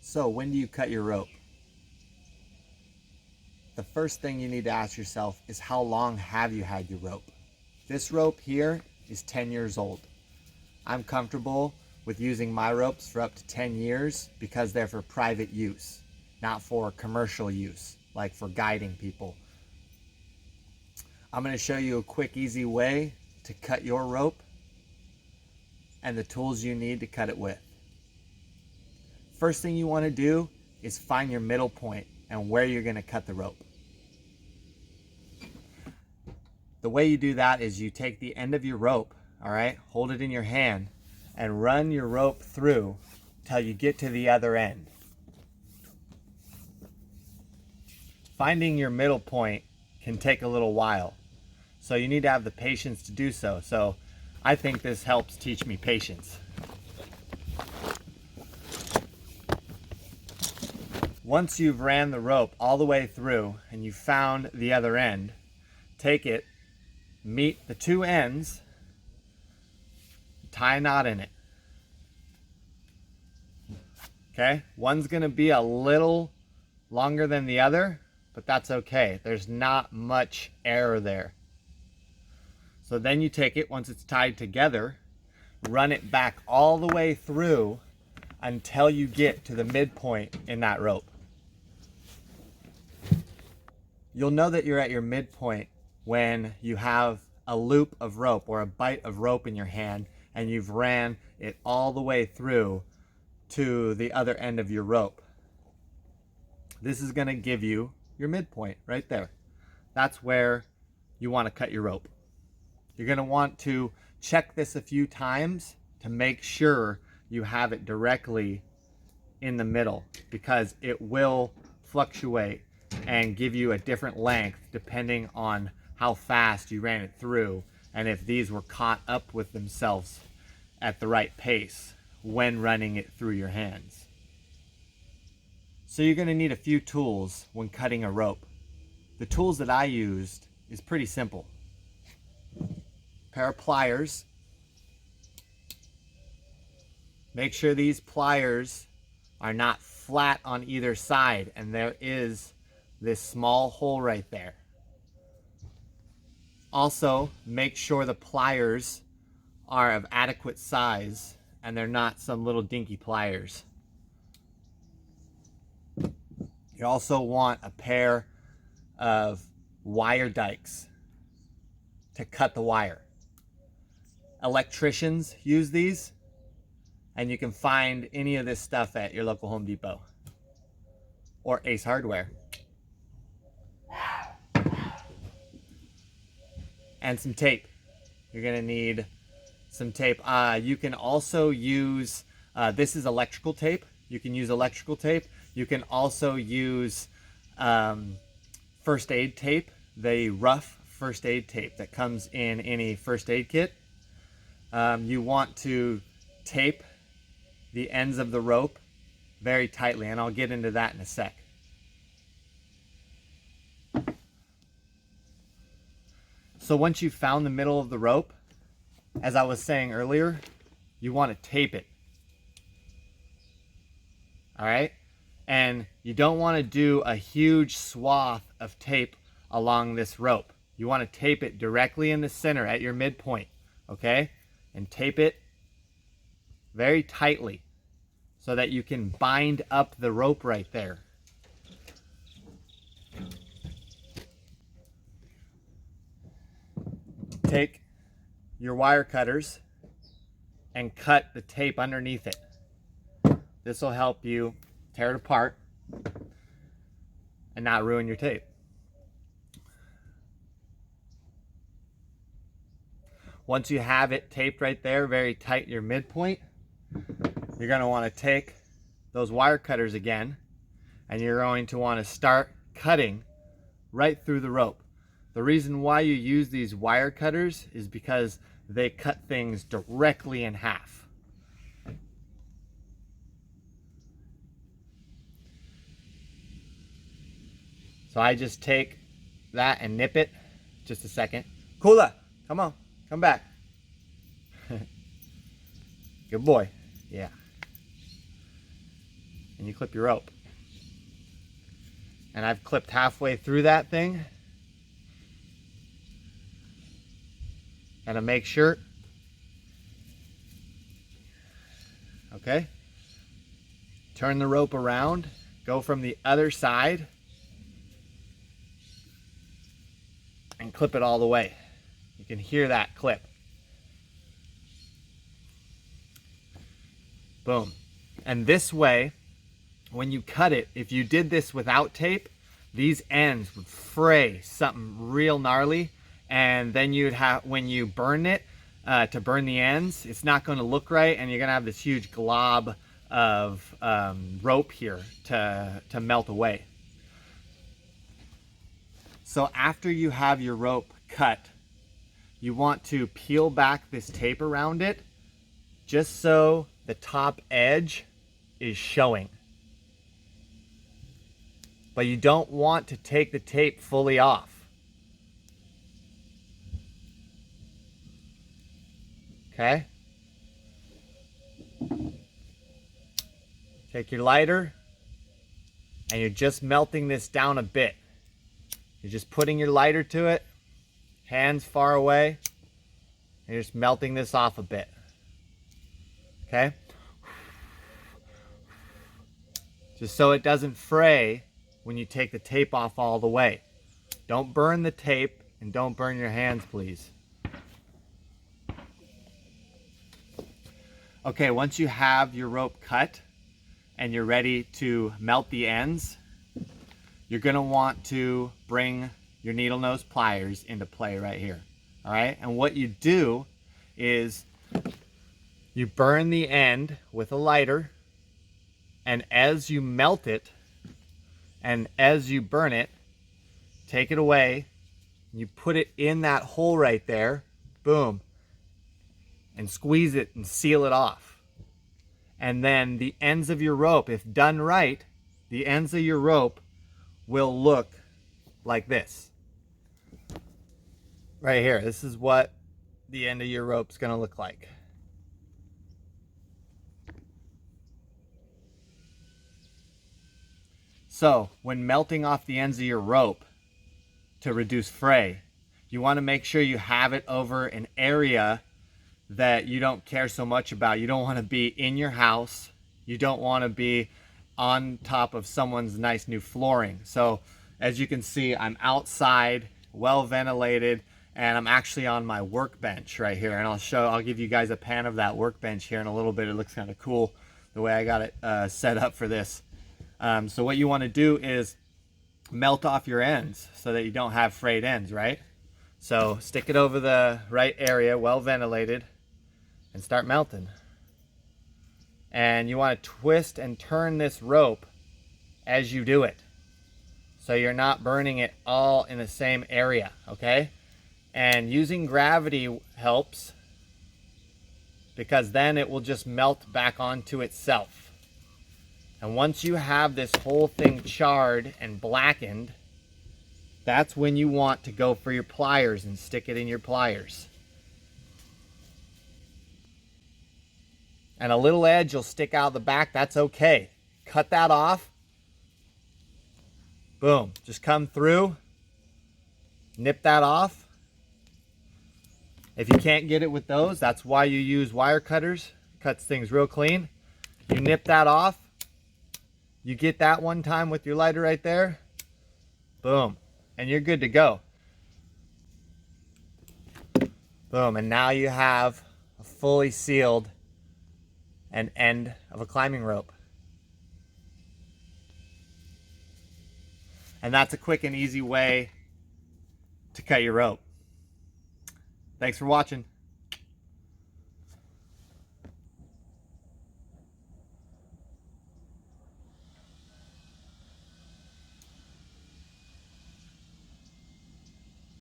So when do you cut your rope? The first thing you need to ask yourself is, how long have you had your rope? This rope here is 10 years old. I'm comfortable with using my ropes for up to 10 years because they're for private use, not for commercial use, like for guiding people. I'm going to show you a quick, easy way to cut your rope and the tools you need to cut it with. First thing you want to do is find your middle point and where you're going to cut the rope. The way you do that is you take the end of your rope, all right, hold it in your hand and run your rope through till you get to the other end. Finding your middle point can take a little while, so you need to have the patience to do so. So I think this helps teach me patience. Once you've ran the rope all the way through and you found the other end, take it, meet the two ends, tie a knot in it. Okay, one's gonna be a little longer than the other, but that's okay. There's not much error there. So then you take it, once it's tied together, run it back all the way through until you get to the midpoint in that rope. You'll know that you're at your midpoint when you have a loop of rope or a bight of rope in your hand and you've ran it all the way through to the other end of your rope. This is going to give you your midpoint right there. That's where you want to cut your rope. You're going to want to check this a few times to make sure you have it directly in the middle, because it will fluctuate and give you a different length depending on how fast you ran it through and if these were caught up with themselves at the right pace when running it through your hands. So you're going to need a few tools when cutting a rope. The tools that I used is pretty simple. Pair of pliers. Make sure these pliers are not flat on either side, and there is this small hole right there. Also, make sure the pliers are of adequate size and they're not some little dinky pliers. You also want a pair of wire dikes to cut the wire. Electricians use these, and you can find any of this stuff at your local Home Depot or Ace Hardware. And some tape. You're gonna need some tape. You can also use, this is electrical tape. You can use electrical tape. You can also use first aid tape, the rough first aid tape that comes in any first aid kit. You want to tape the ends of the rope very tightly, and I'll get into that in a sec. So once you've found the middle of the rope, as I was saying earlier, you want to tape it. All right? And you don't want to do a huge swath of tape along this rope. You want to tape it directly in the center at your midpoint, okay? And tape it very tightly so that you can bind up the rope right there. Take your wire cutters and cut the tape underneath it. This will help you tear it apart and not ruin your tape. Once you have it taped right there, very tight, your midpoint, you're going to want to take those wire cutters again, and you're going to want to start cutting right through the rope. The reason why you use these wire cutters is because they cut things directly in half. So I just take that and nip it. Just a second. Kula, come on, come back. Good boy. Yeah. and you clip your rope. And I've clipped halfway through that thing. And to make sure. Okay. Turn the rope around. Go from the other side. And clip it all the way. You can hear that clip. Boom. And this way, when you cut it, if you did this without tape, these ends would fray something real gnarly. And then you'd have, when you burn it, to burn the ends, it's not going to look right. And you're going to have this huge glob of rope here to melt away. So after you have your rope cut, you want to peel back this tape around it just so the top edge is showing. But you don't want to take the tape fully off. Okay? Take your lighter and you're just melting this down a bit. You're just putting your lighter to it, hands far away, and you're just melting this off a bit. Okay? Just so it doesn't fray when you take the tape off all the way. Don't burn the tape and don't burn your hands, please. Okay, once you have your rope cut and you're ready to melt the ends, you're going to want to bring your needle nose pliers into play right here. All right, and what you do is you burn the end with a lighter, and as you melt it and as you burn it, take it away, you put it in that hole right there, boom, and squeeze it and seal it off. And then the ends of your rope, if done right, the ends of your rope will look like this. Right here, this is what the end of your rope's gonna look like. So when melting off the ends of your rope to reduce fray, you want to make sure you have it over an area that you don't care so much about. You don't want to be in your house. You don't want to be on top of someone's nice new flooring. So as you can see, I'm outside, well ventilated, and I'm actually on my workbench right here. And I'll give you guys a pan of that workbench here in a little bit. It looks kind of cool the way I got it set up for this. So what you want to do is melt off your ends so that you don't have frayed ends, right? So stick it over the right area, well ventilated, and start melting. And you want to twist and turn this rope as you do it, so you're not burning it all in the same area, okay? And using gravity helps, because then it will just melt back onto itself. And once you have this whole thing charred and blackened, that's when you want to go for your pliers and stick it in your pliers. And a little edge will stick out the back, that's okay. Cut that off. Boom, just come through, nip that off. If you can't get it with those, that's why you use wire cutters. Cuts things real clean. You nip that off. You get that one time with your lighter right there. Boom, and you're good to go. Boom, and now you have a fully sealed an end of a climbing rope. And that's a quick and easy way to cut your rope. Thanks for watching.